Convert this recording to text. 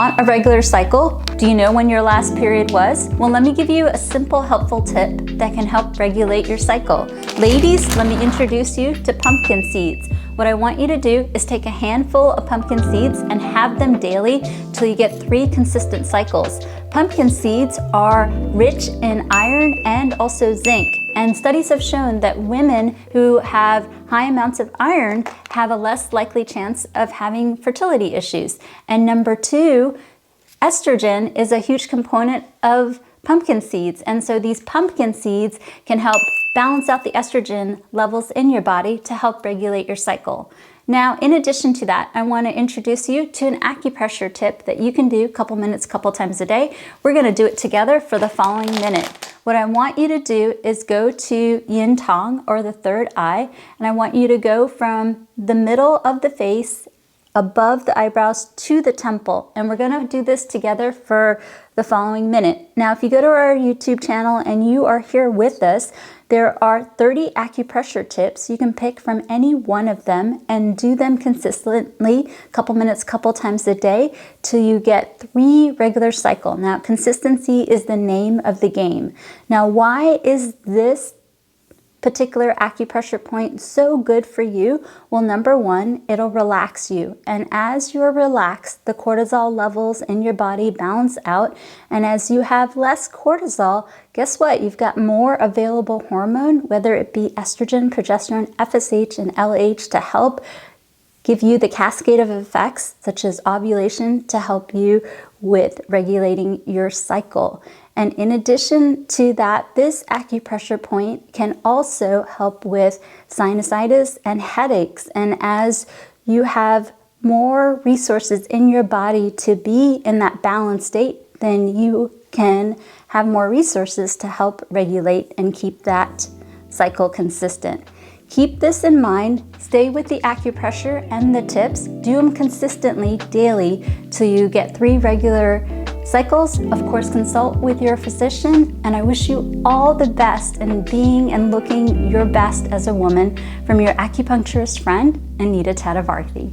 Want a regular cycle? Do you know when your last period was? Well, let me give you a simple, helpful tip that can help regulate your cycle. Ladies, let me introduce you to pumpkin seeds. What I want you to do is take a handful of pumpkin seeds and have them daily till you get 3 consistent cycles. Pumpkin seeds are rich in iron and also zinc. And studies have shown that women who have high amounts of iron have a less likely chance of having fertility issues. And number 2, estrogen is a huge component of pumpkin seeds. And so these pumpkin seeds can help balance out the estrogen levels in your body to help regulate your cycle. Now, in addition to that, I want to introduce you to an acupressure tip that you can do a couple minutes, couple times a day. We're going to do it together for the following minute. What I want you to do is go to yin tong, or the third eye, and I want you to go from the middle of the face above the eyebrows to the temple. And we're going to do this together for the following minute. Now, if you go to our YouTube channel and you are here with us, there are 30 acupressure tips. You can pick from any one of them and do them consistently, couple minutes, couple times a day, till you get 3 regular cycles. Now, consistency is the name of the game. Now, why is this particular acupressure point so good for you? Well, number 1, it'll relax you. And as you're relaxed, the cortisol levels in your body balance out. And as you have less cortisol, guess what? You've got more available hormone, whether it be estrogen, progesterone, FSH, and LH, to help give you the cascade of effects, such as ovulation, to help you with regulating your cycle. And in addition to that, this acupressure point can also help with sinusitis and headaches. And as you have more resources in your body to be in that balanced state, then you can have more resources to help regulate and keep that cycle consistent. Keep this in mind. Stay with the acupressure and the tips. Do them consistently daily till you get 3 regular cycles. Of course, consult with your physician, and I wish you all the best in being and looking your best as a woman, from your acupuncturist friend, Anita Tatavarthi.